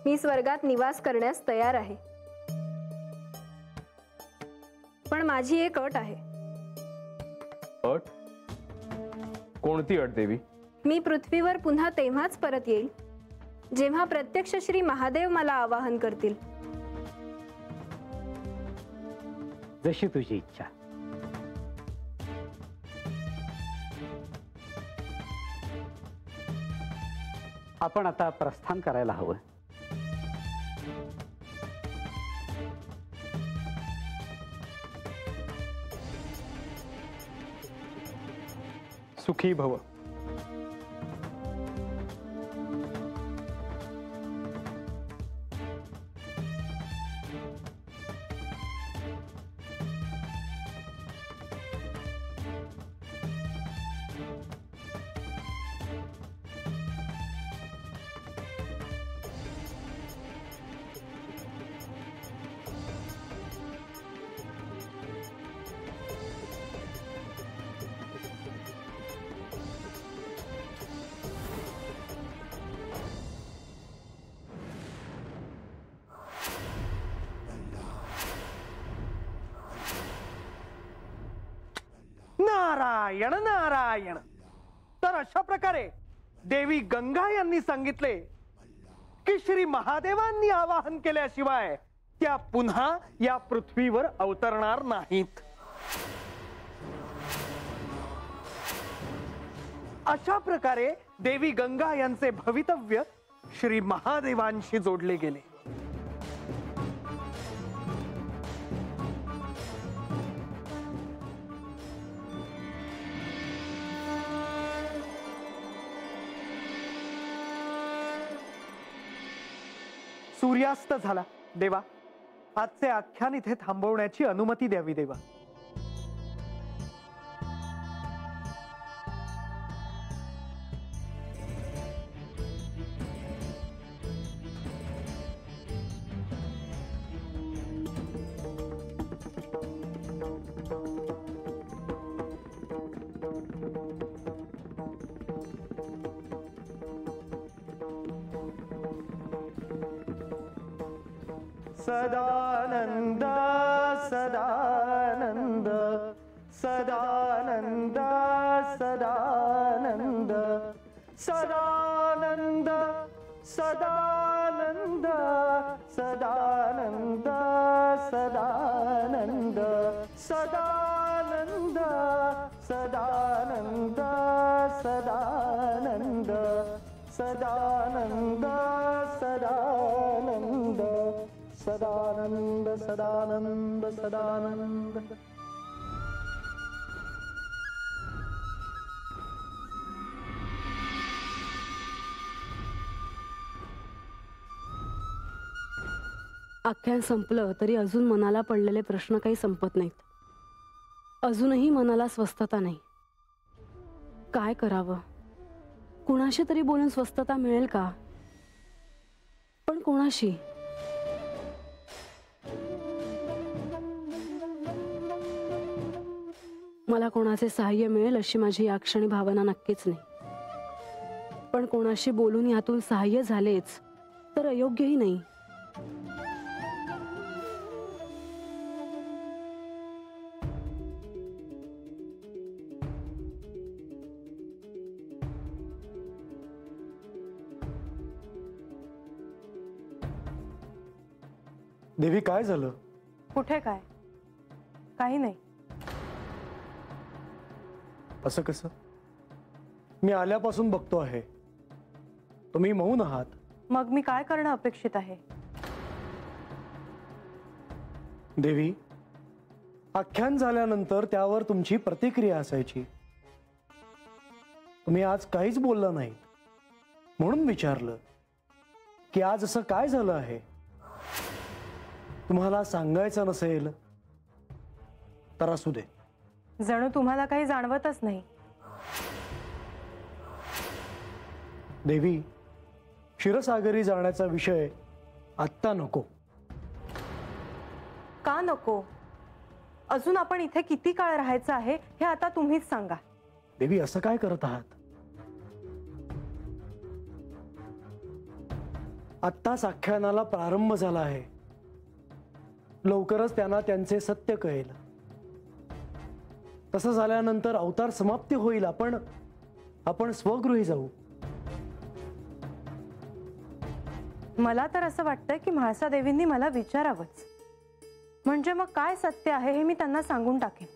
मी स्वर्गात निवास करण्यास तयार आहे, पण माझी एक अट आहे. अट? कोणती अट देवी? मी पृथ्वीवर पुन्हा तेव्हाच परत येईल जेव्हा प्रत्यक्ष श्री महादेव मला आवाहन करतील. जशी तुझी इच्छा. आपण आता प्रस्थान करायला हवं. सुखी भव. नारायण नारायण. तर अशा प्रकारे देवी गंगा यांनी सांगितले की श्री महादेवांनी आवाहन केल्याशिवाय त्या पुन्हा या पृथ्वीवर अवतरणार नाहीत. अशा प्रकारे देवी गंगा यांचे भवितव्य श्री महादेवांशी जोडले गेले. सूर्यास्त झाला. देवा, आजचे आख्यान इथे थांबवण्याची अनुमती द्यावी देवा. सदानंद सदानंद सदानंद सदानंद सदानंद सदानंद सदानंद सदानंद सदानंद सदानंद सदानंद सदानंद सदानंद सदानंद सदानंद सदानंद. आख्यान संपलं तरी अजून मनाला पडलेले प्रश्न काही संपत नाहीत. अजूनही मनाला स्वस्थता नाही. काय करावं? कुणाशी तरी बोलून स्वस्थता मिळेल का? पण कोणाशी? मला कोणाचे सहाय्य मिळेल अशी माझी या क्षणी भावना नक्कीच नाही. पण कोणाशी बोलून यातून सहाय्य झालेच तर अयोग्यही नाही. देवी, काय झालं? कुठे काय? काही नाही. असं कसं? मी आल्यापासून बघतो आहे तुम्ही मौन आहात. मग मी काय करणं अपेक्षित आहे? देवी, आख्यान झाल्यानंतर त्यावर तुमची प्रतिक्रिया असायची. तुम्ही आज काहीच बोलला नाही म्हणून विचारलं की आज असं काय झालं आहे. तुम्हाला सांगायचं नसेल तर असू दे. जणू तुम्हाला काही जाणवतच नाही. देवी, क्षीरसागरी जाण्याचा विषय आत्ता नको. का नको? अजून आपण इथे किती काळ राहायचं आहे हे आता तुम्हीच सांगा. देवी, असं काय करत आहात? आत्ताच आख्यानाला प्रारंभ झाला आहे. लवकरच त्यांना त्यांचे सत्य कळेल. तसं झाल्यानंतर अवतार समाप्ती होईल. आपण स्वगृही जाऊ. मला तर असं वाटतंय की म्हाळसा देवींनी मला विचारावंच. म्हणजे मग काय सत्य आहे हे मी त्यांना सांगून टाकेन.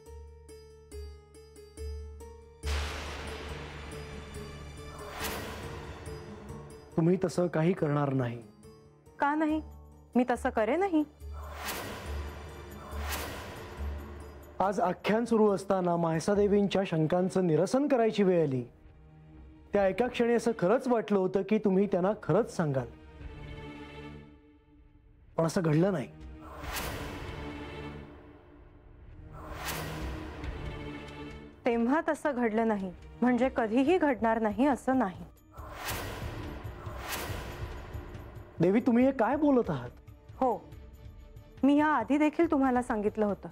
तुम्ही तसं काही करणार नाही. का नाही? मी तसं करे नाही. आज आख्यान सुरू असताना म्हाळसादेवींच्या शंकांचं निरसन करायची वेळ आली. त्या एका क्षणी असं खरंच वाटलं होतं की तुम्ही त्यांना खरंच सांगाल, पण असं घडलं नाही. तेव्हा तसं घडलं नाही म्हणजे कधीही घडणार नाही असं नाही. देवी, तुम्ही हे काय बोलत आहात? हो, मी या आधी देखील तुम्हाला सांगितलं होतं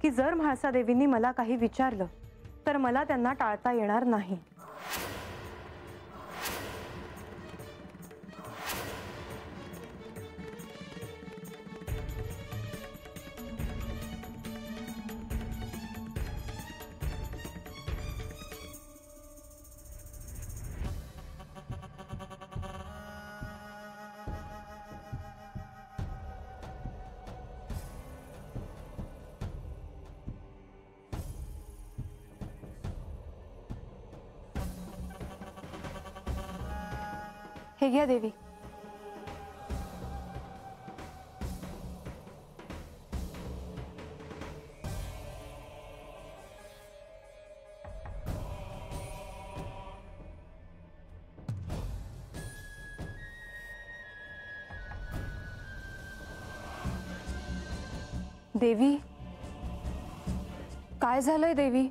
की जर म्हाळसा देवींनी मला काही विचारलं तर मला त्यांना टाळता येणार नाही. हे घ्या देवी. देवी, काय झालंय देवी?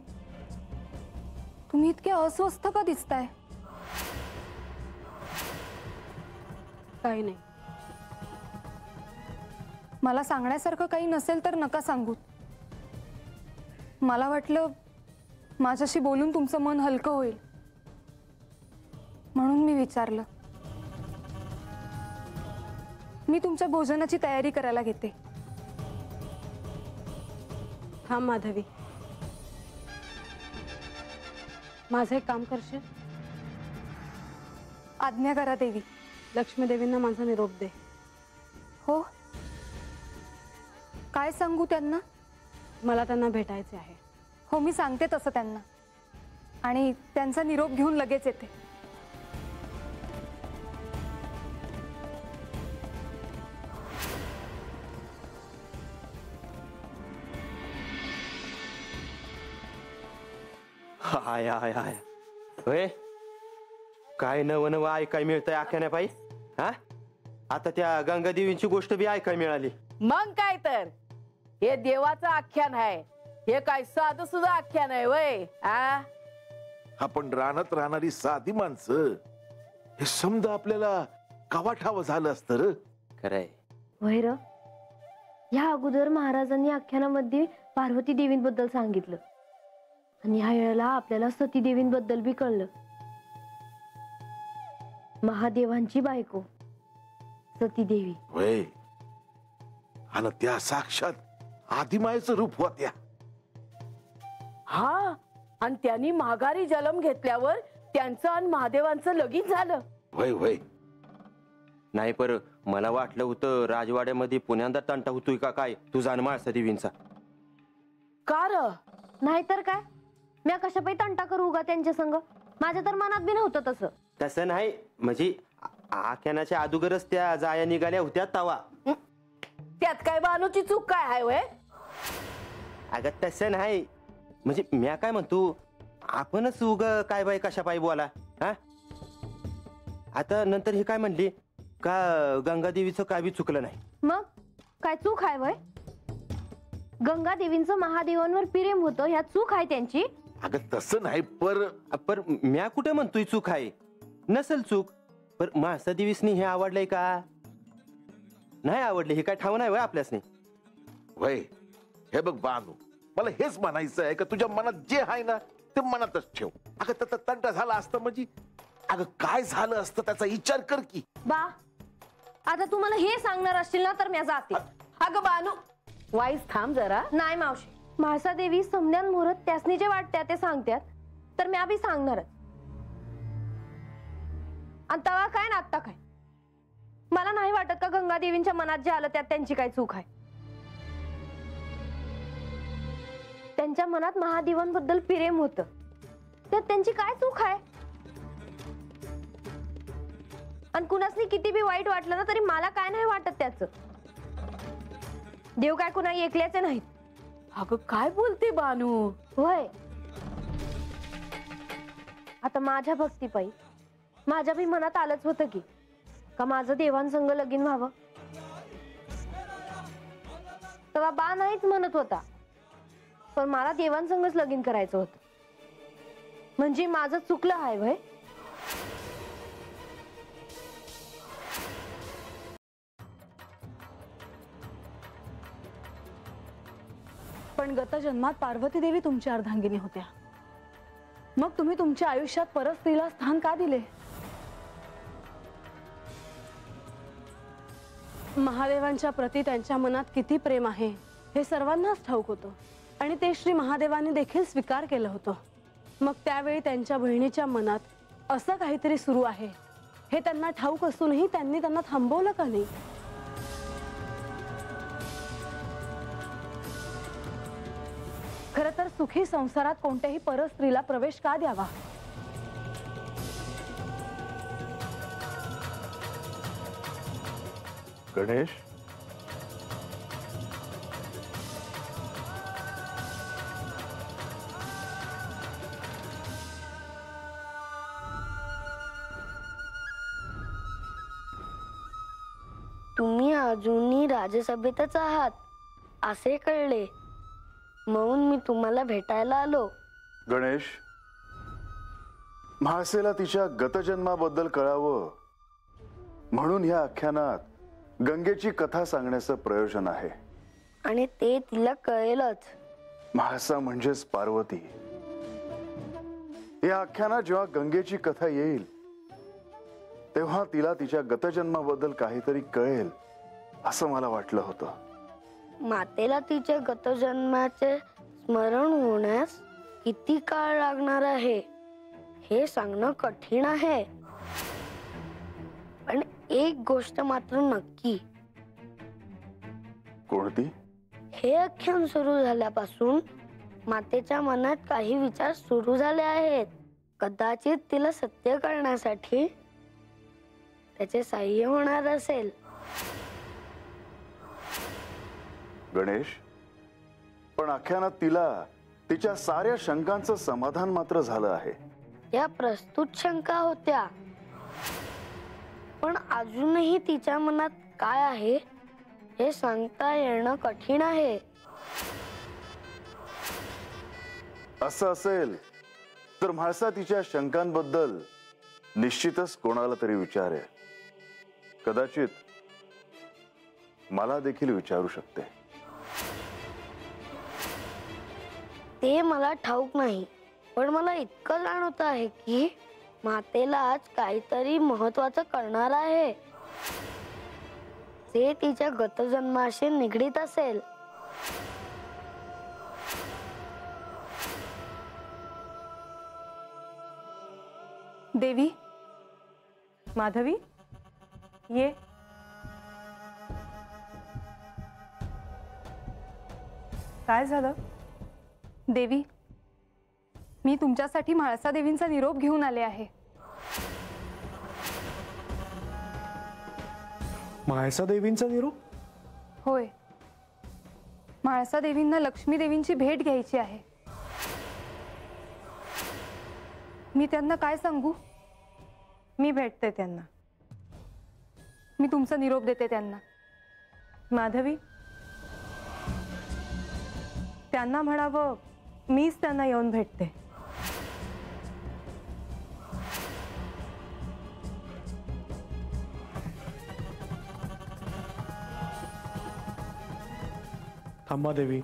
तुम्ही इतके अस्वस्थ का दिसताय? काही नाही. मला सांगण्यासारखं काही नसेल तर नका सांगू. मला वाटलं माझ्याशी बोलून तुमचं मन हलकं होईल म्हणून मी विचारलं. मी तुमच्या भोजनाची तयारी करायला घेते. थांब माधवी, माझं एक काम करशील? आज्ञा करा देवी. लक्ष्मी देवींना माझा निरोप दे. हो, काय सांगू त्यांना? मला त्यांना भेटायचे आहे. हो, मी सांगते तसं त्यांना आणि त्यांचा निरोप घेऊन लगेच येते. हाय हाय हाय होय, काय नवं नवं ऐकाय मिळतंय आख्यानापायी. हा, आता त्या गंगादेवींची गोष्ट बी ऐकाय मिळाली. मग काय तर, हे देवाचं आख्यान आहे. हे काय साधं सुद्धा आख्यान आहे वय? आपण रानात राहणारी साधी माणसं, हे समजा आपल्याला कवा ठावं झालं असतं र. खरंय. वैर, ह्या अगोदर महाराजांनी आख्यानामध्ये पार्वती देवींबद्दल सांगितलं आणि ह्या वेळेला आपल्याला सती देवींबद्दल बी कळलं. महादेवांची बायको सती देवी. वय, आणि त्या साक्षात आदिमायेचं रूप होत्या. हा, आणि त्यांनी माघारी जन्म घेतल्यावर त्यांचं आणि महादेवांचं लगीन झालं. वय वय. नाही, पर मला वाटलं होतं राजवाड्यामध्ये पुण्यांदा तंटा होतोय का काय तुझा आणि म्हाळसा देवींचा. का र? नाहीतर काय, मी कशापाई तंटा करू का त्यांच्या संग? माझ्या तर मनात बी नव्हतं तसं. तसं नाही, म्हणजे आख्यानाच्या अगोदरच त्या जाया निघाल्या होत्या तवा. त्यात काय बानूची चूक काय आहे वय? अगं तसं नाही, म्हणजे म्या काय म्हणतो, आपणच उग काय बाई कशा पायी बोला. हा, आता नंतर हे काय म्हणली का गंगादेवीचं काय बी चुकलं नाही. मग काय चूक आहे वय? गंगा देवींचं महादेवांवर प्रेम होतं, ह्या चूक आहे त्यांची. अगं तसं नाही, पर म्या कुठे म्हणतोय चूक आहे? नसेल चूक, पर म्हाळसा देवीसनी हे आवडलंय का नाही आवडले हे काय ठाव नाही वय आपल्यासनी. वय, हे बघ बानू, मला हेच म्हणायचं आहे का तुझ्या मनात जे आहे ना ते मनातच ठेव. अगं तंटा झाला असतं म्हणजे, अगं काय झालं असतं त्याचा विचार कर की. बा, आता तू मला हे सांगणार असशील ना तर मी जाते. अगं बानू वाईस थांब जरा. नाही मावशी, म्हाळसा देवी समध्यान मुहूर्त त्यासनी जे वाटत्या ते सांगत्यात तर मी बी सांगणारच. आणि तवा काय ना आत्ता काय, मला नाही वाटत का गंगा देवींच्या मनात जे आलं त्यात त्यांची काय चूक आहे. त्यांच्या मनात महादेवांबद्दल प्रेम होतं, त्यात त्यांची काय चूक आहे. आणि कुणासनी किती बी वाईट वाटलं ना तरी मला काय नाही वाटत त्याचं. देव काय कुणा ऐकल्याचे नाहीत. अगं काय बोलते बानू. होय, आता माझ्या भक्तीपायी माझ्या बी मनात आलंच होतं की का माझं देवांसंग लगीन व्हावं. तेव्हा बा नाहीच म्हणत होता, पण मला देवांसंगच लगीन करायचं होतं. म्हणजे माझं चुकलं आहे भय. पण गत जन्मात पार्वती देवी तुमच्या अर्धांगिनी होत्या. मग तुम्ही तुमच्या आयुष्यात परत स्त्रीला स्थान का दिले? महादेवांच्या प्रती त्यांच्या मनात किती प्रेम आहे हे सर्वांनाच ठाऊक होतं आणि ते श्री महादेवांनी देखील स्वीकार केलं होतं. मग त्यावेळी त्यांच्या बहिणीच्या मनात असं काहीतरी सुरू आहे हे त्यांना ठाऊक असूनही त्यांनी त्यांना थांबवलं का नाही? खरं तर सुखी संसारात कोणत्याही परस्त्रीला प्रवेश का द्यावा? गणेश, तुम्ही अजूनही राजसभेतच आहात असे कळले, म्हणून मी तुम्हाला भेटायला आलो. गणेश, म्हाळसेला तिच्या गतजन्माबद्दल कळावं म्हणून ह्या आख्यानात गंगेची कथा सांगण्याचं प्रयोजन आहे. आणि ते तिला कळेलच. म्हाळसा म्हणजेच पार्वती. या आख्यानात जेव्हा गंगेची कथा येईल तेव्हा तिला तिच्या गतजन्माबद्दल काहीतरी कळेल असं मला वाटलं होतं. मातेला तिच्या गतजन्माचे स्मरण होण्यास किती काळ लागणार आहे हे सांगणं कठीण आहे. पण एक गोष्ट मात्र नक्की. कोणती? हे आख्यान सुरू झाल्यापासून मातेच्या मनात काही विचार सुरू झाले आहेत. कदाचित तिला सत्य करण्यासाठी त्याचे साह्य होणार असेल. गणेश, पण आख्यानात तिला तिच्या साऱ्या शंकांचं समाधान मात्र झालं आहे. या प्रस्तुत शंका होत्या, पण अजूनही तिच्या मनात काय आहे हे सांगता येणं कठीण आहे. असं असेल तर म्हाळसा तिच्या शंकांबद्दल निश्चितच कोणाला तरी विचारेल. कदाचित मला देखील विचारू शकते. ते मला ठाऊक नाही, पण मला इतकं जाणवत आहे की मातेला आज काहीतरी महत्वाचं करणार आहे जे तिच्या गतजन्माशी निगडीत असेल. देवी, माधवी, ये. काय झालं? देवी, मी तुमच्यासाठी म्हाळसा देवींचा निरोप घेऊन आले आहे. म्हाळसा देवींचा निरोप? होय, म्हाळसा देवींना लक्ष्मी देवींची भेट घ्यायची आहे. मी त्यांना काय सांगू? मी भेटते त्यांना. मी तुमचा निरोप देते त्यांना. माधवी, त्यांना म्हणावं मीच त्यांना येऊन भेटते. थांबा देवी.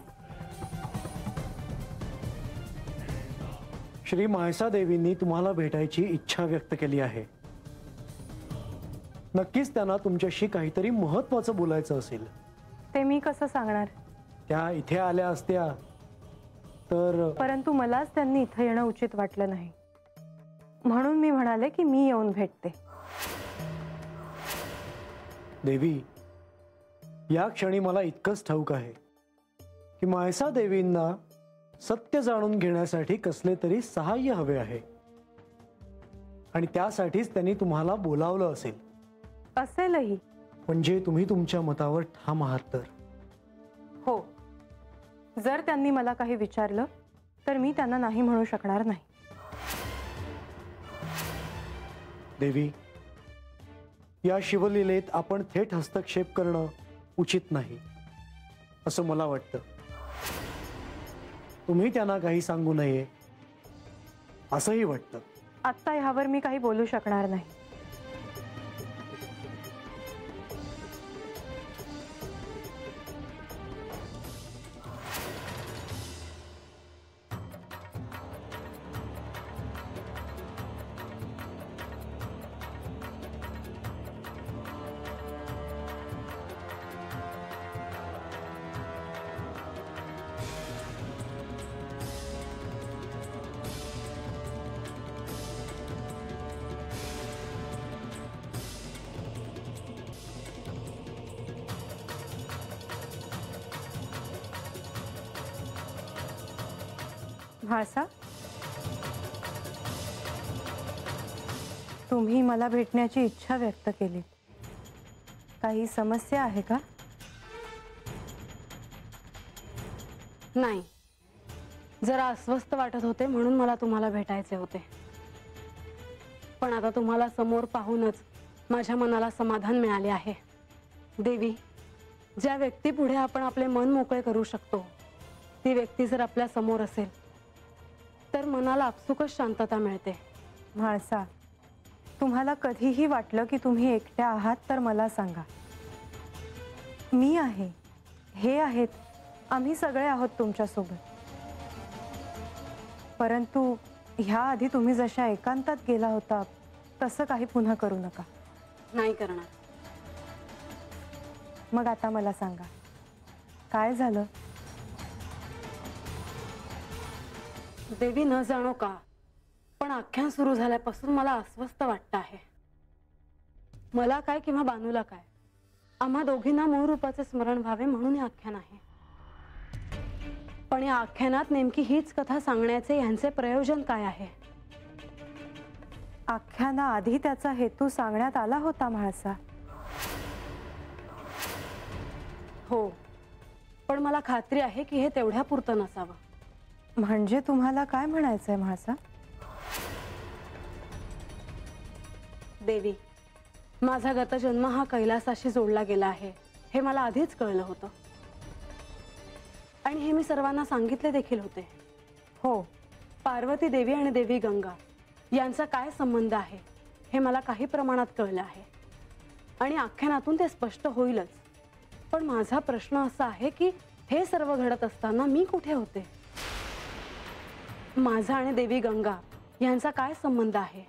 श्री म्हाळसा देवींनी तुम्हाला भेटायची इच्छा व्यक्त केली आहे. नक्कीच त्यांना तुमच्याशी काहीतरी महत्वाचं बोलायचं असेल. ते मी कसं सांगणार? त्या इथे आल्या असत्या तर. परंतु मलाच त्यांनी इथं येणं उचित वाटलं नाही, म्हणून मी म्हणाले की मी येऊन भेटते. देवी, या क्षणी मला इतकंच ठाऊक आहे की म्हाळसा देवींना सत्य जाणून घेण्यासाठी कसले तरी सहाय्य हवे आहे आणि त्यासाठीच त्यांनी तुम्हाला बोलावलं असेल. असेलही. म्हणजे तुम्ही तुमच्या मतावर ठाम आहात तर? हो, जर त्यांनी मला काही विचारलं तर मी त्यांना नाही म्हणू शकणार नाही. देवी, या शिवलीलेत आपण थेट हस्तक्षेप करणं उचित नाही असं मला वाटतं. तुम्ही त्यांना काही सांगू नये असंही वाटतं. आत्ता ह्यावर मी काही बोलू शकणार नाही. म्हाळसा, तुम्ही मला भेटण्याची इच्छा व्यक्त केली. काही समस्या आहे का? नाही, जरा अस्वस्थ वाटत होते म्हणून मला तुम्हाला भेटायचे होते. पण आता तुम्हाला समोर पाहूनच माझ्या मनाला समाधान मिळाले आहे. देवी, ज्या व्यक्तीपुढे आपण आपले मन मोकळे करू शकतो ती व्यक्ती जर आपल्या समोर असेल तर मनाला आपसुकच शांतता मिळते. म्हाळसा, तुम्हाला कधीही वाटलं की तुम्ही एकट्या आहात तर मला सांगा. मी आहे, हे आहेत, आम्ही सगळे आहोत तुमच्यासोबत. परंतु ह्या आधी तुम्ही जशा एकांतात गेला होता तसं काही पुन्हा करू नका. नाही करणार. मग आता मला सांगा, काय झालं? देवी, न जाणो का पण आख्यान सुरू झाल्यापासून मला अस्वस्थ वाटतं आहे. मला काय किंवा बानूला काय, आम्हा दोघींना मूळ रूपाचे स्मरण व्हावे म्हणून हे आख्यान आहे. पण या आख्यानात नेमकी हीच कथा सांगण्याचे यांचे प्रयोजन काय आहे? आख्यानाआधी त्याचा हेतू सांगण्यात आला होता म्हाळसा. हो, पण मला खात्री आहे की हे तेवढ्या पुरतं नसावं. म्हणजे तुम्हाला काय म्हणायचंय म्हाळसा? देवी, माझा गतजन्म हा कैलासाशी जोडला गेला आहे हे मला आधीच कळलं होतं आणि हे मी सर्वांना सांगितले देखील होते. हो, पार्वती देवी आणि देवी गंगा यांचा काय संबंध आहे हे मला काही प्रमाणात कळलं आहे आणि आख्यानातून ते स्पष्ट होईलच. पण माझा प्रश्न असा आहे की हे सर्व घडत असताना मी कुठे होते? माझा आणि देवी गंगा यांचा काय संबंध आहे